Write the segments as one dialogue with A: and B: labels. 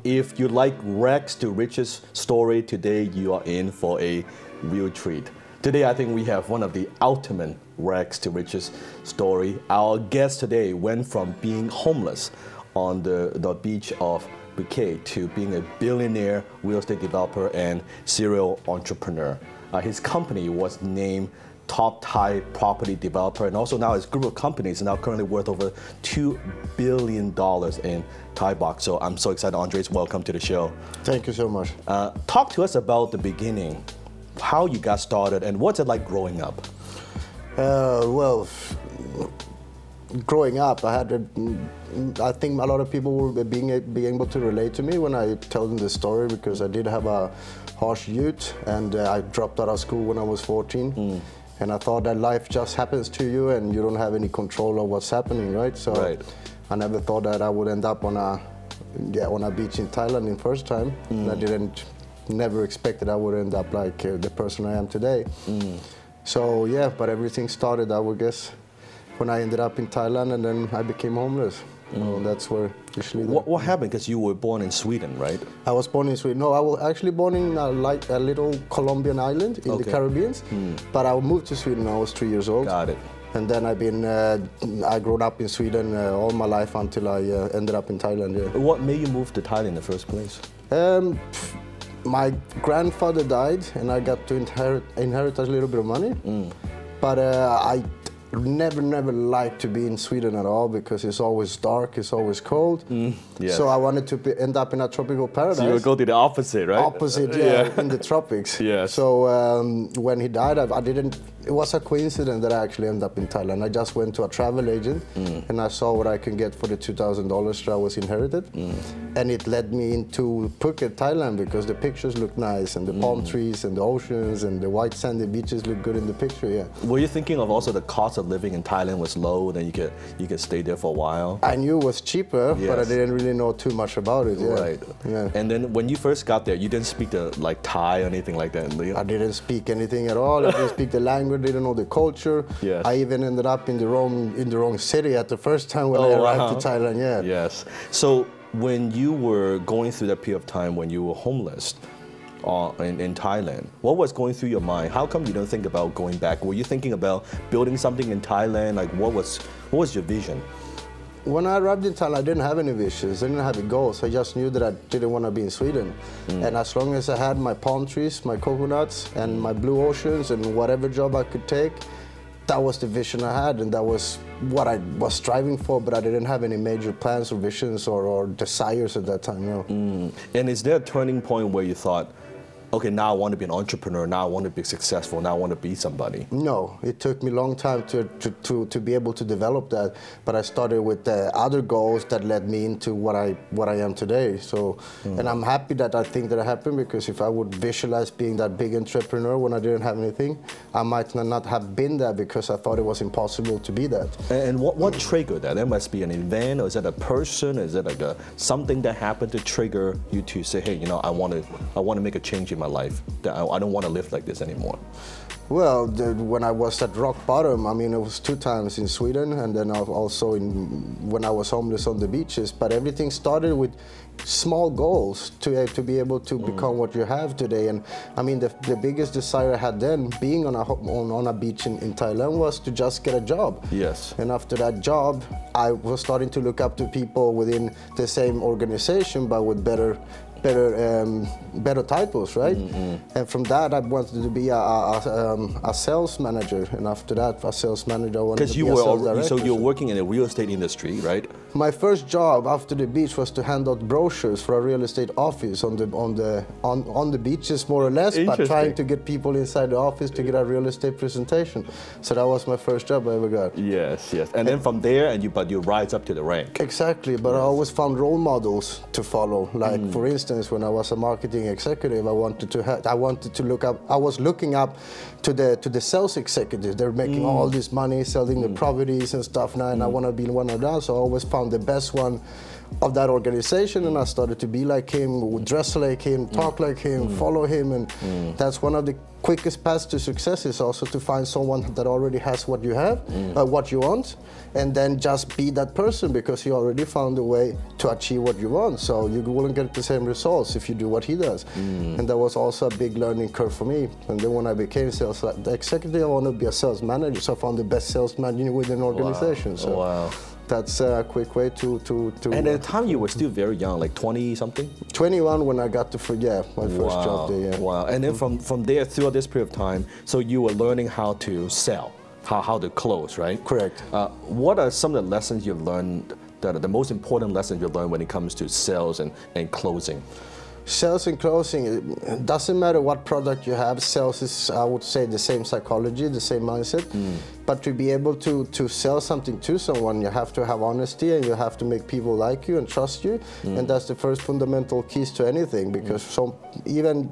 A: If you like rags to riches story, today you are in for a real treat. Today I think we have one of the ultimate rags to riches story. Our guest today went from being homeless on the beach of Phuket to being a billionaire real estate developer and serial entrepreneur. His company was named Top Thai Property Developer, and also now his group of companies is now currently worth over $2 billion in Thai baht. So I'm so excited. Andres, welcome to the show.
B: Thank you so much.
A: Talk to us about the beginning, how you got started, and what's it like growing up?
B: Growing up, I think a lot of people will being able to relate to me when I tell them the story, because I did have a harsh youth, and I dropped out of school when I was 14. And I thought that life just happens to you and you don't have any control of what's happening, right? So I never thought that I would end up on a beach in Thailand in first time. And I never expected I would end up like the person I am today. So yeah, but everything started, I would guess, when I ended up in Thailand, and then I became homeless. That's where usually.
A: What happened? Because you were born in Sweden, right?
B: I was born in Sweden. No, I was actually born in a little Colombian island in the Caribbean. But I moved to Sweden when I was 3 years old.
A: Got it.
B: And then I grew up in Sweden all my life until I ended up in Thailand. Yeah.
A: What made you move to Thailand in the first place?
B: My grandfather died, and I got to inherit a little bit of money. But I never liked to be in Sweden at all, because it's always dark, it's always cold.
A: Yes.
B: So I wanted to end up in a tropical paradise.
A: So you would go to the opposite, right?
B: Opposite, yeah. In the tropics.
A: Yes.
B: So when he died, it was a coincidence that I actually ended up in Thailand. I just went to a travel agent and I saw what I can get for the $2,000 that I was inherited. And it led me into Phuket, Thailand, because the pictures look nice, and the palm trees and the oceans and the white sandy beaches look good in the picture, yeah.
A: Were you thinking of also the cost of living in Thailand was low, then you could stay there for a while?
B: I knew it was cheaper, but I didn't really know too much about it. Yeah.
A: Right.
B: Yeah.
A: And then when you first got there, you didn't speak Thai or anything like that?
B: I didn't speak anything at all. I didn't speak the language, didn't know the culture.
A: Yes.
B: I even ended up in the wrong city at the first time when I arrived to Thailand. Yeah.
A: Yes. So when you were going through that period of time when you were homeless in Thailand, what was going through your mind? How come you don't think about going back? Were you thinking about building something in Thailand? Like what was your vision?
B: When I arrived in Thailand, I didn't have any visions, I didn't have any goals. I just knew that I didn't want to be in Sweden. And as long as I had my palm trees, my coconuts, and my blue oceans, and whatever job I could take, that was the vision I had, and that was what I was striving for, but I didn't have any major plans or visions or desires at that time, no.
A: And is there a turning point where you thought, okay, now I want to be an entrepreneur, now I want to be successful, now I want to be somebody? No,
B: it took me a long time to be able to develop that, but I started with other goals that led me into what I am today. So, and I'm happy that I think that happened, because if I would visualize being that big entrepreneur when I didn't have anything, I might not have been there, because I thought it was impossible to be that.
A: And what triggered that? There must be an event, or is it a person? Is it like something that happened to trigger you to say, hey, I want to make a change in my life. I don't want to live like this anymore.
B: Well, when I was at rock bottom, I mean, it was 2 times in Sweden, and then also when I was homeless on the beaches. But everything started with small goals to be able to become what you have today. And I mean, the biggest desire I had then, being on a beach in Thailand, was to just get a job.
A: Yes.
B: And after that job, I was starting to look up to people within the same organization, but with better titles, right? And from that, I wanted to be a sales manager, and after that, a sales manager, I wanted to be a sales director.
A: So you're working in the real estate industry, right?
B: My first job after the beach was to hand out brochures for a real estate office on the beaches, more or less, but trying to get people inside the office to get a real estate presentation. So that was my first job I ever got.
A: Yes. And then from there, you rise up to the rank.
B: Exactly, but I always found role models to follow. Like for instance, when I was a marketing executive, I was looking up to the sales executives. They're making all this money selling the properties and stuff now, and I want to be one of them. So I always found the best one of that organization, and I started to be like him, dress like him, talk like him, follow him, and that's one of the quickest paths to success, is also to find someone that already has what you have, what you want, and then just be that person, because you already found a way to achieve what you want. So you wouldn't get the same results if you do what he does. And that was also a big learning curve for me. And then when I became sales executive, I wanted to be a sales manager, so I found the best salesman within an organization. So that's a quick way to.
A: And at the time you were still very young, like 20 something?
B: 21 when I got to my first job there. Yeah.
A: Wow. And then from there, throughout this period of time, so you were learning how to sell, how to close, right?
B: Correct.
A: What are some of the lessons you've learned, that are the most important lessons you learned when it comes to sales and closing?
B: Sales and closing, it doesn't matter what product you have. Sales is, I would say, the same psychology, the same mindset. But to be able to sell something to someone, you have to have honesty, and you have to make people like you and trust you. And that's the first fundamental keys to anything, because even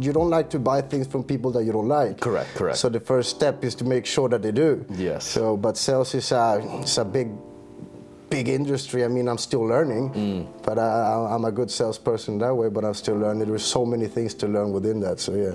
B: you don't like to buy things from people that you don't like.
A: Correct.
B: So the first step is to make sure that they do.
A: Yes.
B: So, but sales is a big industry. I mean, I'm still learning, but I'm a good salesperson that way, but I'm still learning. There's so many things to learn within that, so yeah.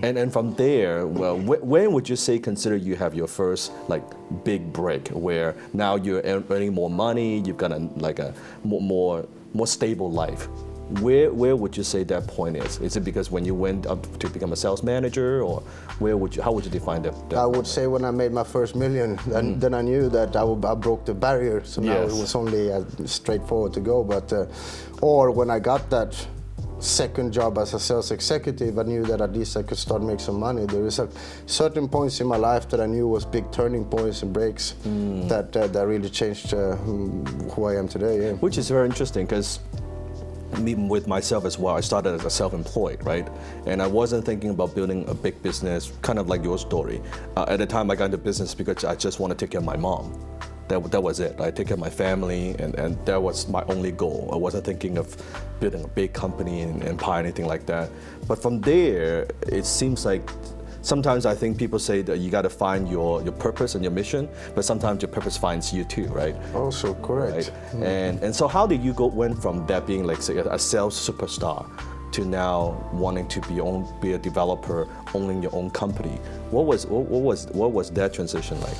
A: And from there, well, when would you say, consider you have your first like big break, where now you're earning more money, you've got a more stable life? Where would you say that point is? Is it because when you went up to become a sales manager, or how would you define that?
B: I would say when I made my first million, then I knew that I broke the barrier. So now it was only straightforward to go. But or when I got that second job as a sales executive, I knew that at least I could start make some money. There is certain points in my life that I knew was big turning points and breaks that really changed who I am today. Yeah.
A: Which is very interesting, because me with myself as well, I started as a self-employed, right? And I wasn't thinking about building a big business, kind of like your story. At the time I got into business because I just want to take care of my mom. That was it. I take care of my family, and that was my only goal. I wasn't thinking of building a big company and empire, anything like that. But from there, it seems like sometimes I think people say that you got to find your purpose and your mission, but sometimes your purpose finds you too, right?
B: Also correct.
A: Right? And so how did you went from that being like, say, a sales superstar to now wanting to be a developer, owning your own company? What was that transition like?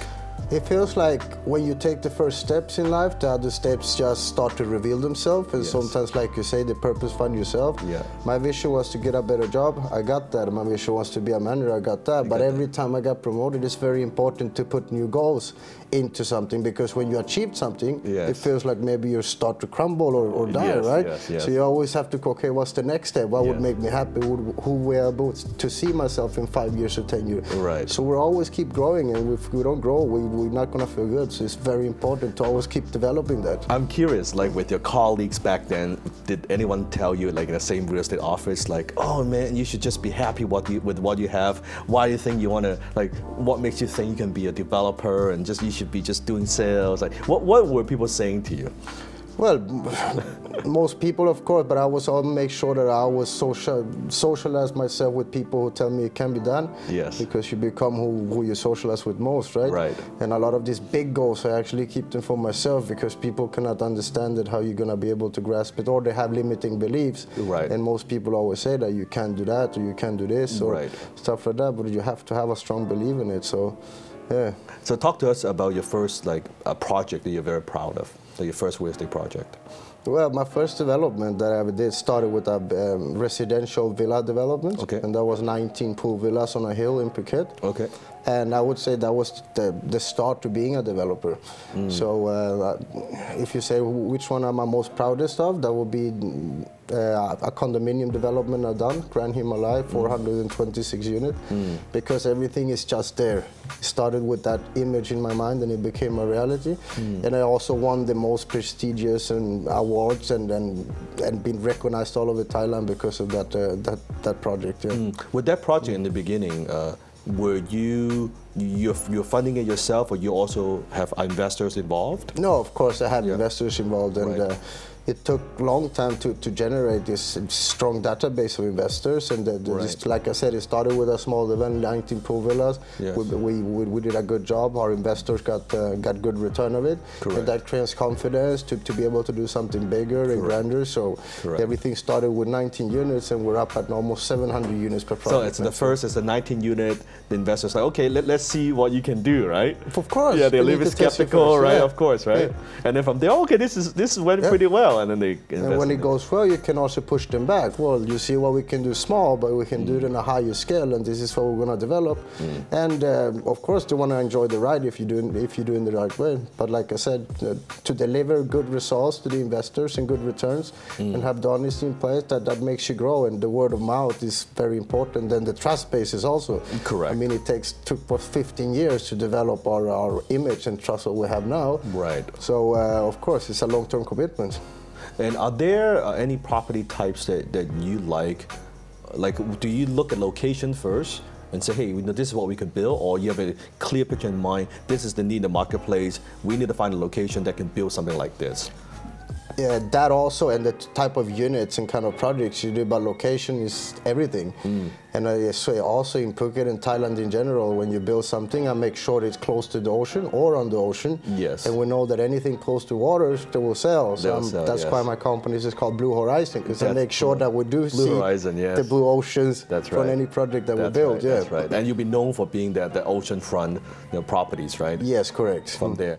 B: It feels like when you take the first steps in life, the other steps just start to reveal themselves. And sometimes, like you say, the purpose find yourself.
A: Yeah.
B: My vision was to get a better job. I got that. My vision was to be a manager. I got that. But every time I got promoted, it's very important to put new goals into something, because when you achieve something, it feels like maybe you start to crumble or die, right?
A: Yes.
B: So you always have to go, okay, what's the next step? What would make me happy? Who will I be to see myself in 5 years or 10 years?
A: Right.
B: So we'll always keep growing, and if we don't grow, we're not going to feel good. So it's very important to always keep developing that.
A: I'm curious, like with your colleagues back then, did anyone tell you, like in the same real estate office, like, oh man, you should just be happy with what you have? Why do you think you want to, like, what makes you think you can be a developer and you should be just doing sales? Like, what were people saying to you?
B: Well, most people, of course, but I was all make sure that I was socialize myself with people who tell me it can be done.
A: Yes.
B: Because you become who you socialize with most, right?
A: Right.
B: And a lot of these big goals, I actually keep them for myself, because people cannot understand it, how you're gonna be able to grasp it, or they have limiting beliefs.
A: Right.
B: And most people always say that you can't do that, or you can't do this, or stuff like that. But you have to have a strong belief in it. So, yeah.
A: So talk to us about your first a project that you're very proud of. Your first real estate project?
B: Well, my first development that I ever did started with a residential villa development.
A: Okay.
B: And that was 19 pool villas on a hill in Phuket.
A: Okay.
B: And I would say that was the start to being a developer. So if you say which one am I most proudest of, that would be a condominium development I've done, Grand Himalaya, 426 units, because everything is just there. It started with that image in my mind, and it became a reality. And I also won the most prestigious awards and been recognized all over Thailand because of that project. Yeah.
A: With that project in the beginning, were you you're funding it yourself, or you also have investors involved?
B: No, of course I had investors involved, and
A: Right.
B: It took a long time to generate this strong database of investors. And just like I said, it started with a small event, 19 pool villas.
A: Yes.
B: We did a good job. Our investors got good return of it.
A: Correct.
B: And that creates confidence to be able to do something bigger and grander. So
A: Correct.
B: everything started with 19 units, and we're up at almost 700 units per project.
A: So it's the first, it's a 19 unit. The investors like, okay, let's see what you can do, right?
B: Of course.
A: Yeah, they're a
B: We
A: little
B: need
A: bit
B: to test it
A: skeptical,
B: first,
A: right?
B: yeah.
A: Of course, right?
B: Yeah.
A: And then from there, okay, this went pretty well, and then they invest.
B: And when
A: in
B: it goes well, you can also push them back. Well, you see what we can do small, but we can do it on a higher scale, and this is what we're going to develop. And of course, they want to enjoy the ride if you're doing the right way. But like I said, to deliver good results to the investors and good returns, and have the honesty in place, that makes you grow. And the word of mouth is very important. And the trust base is also.
A: Correct.
B: I mean, it took 15 years to develop our image and trust what we have now.
A: Right.
B: So of course, it's a long-term commitment.
A: And are there any property types that you like? Like, do you look at location first and say, hey, this is what we could build, or you have a clear picture in mind, this is the need in the marketplace, we need to find a location that can build something like this?
B: Yeah, that also, and the type of units and kind of projects you do, but location is everything. And so also in Phuket and Thailand in general, when you build something, I make sure it's close to the ocean or on the ocean.
A: Yes.
B: And we know that anything close to water, they will sell. So
A: They'll sell,
B: that's
A: yes.
B: why my company is called Blue Horizon, because I
A: That's
B: make sure that we do see
A: Horizon, yes.
B: the blue oceans
A: That's
B: from
A: right.
B: any project that we
A: That's
B: build.
A: right,
B: Yeah,
A: that's right. And you'll be known for being the oceanfront properties, right?
B: Yes, correct.
A: From there.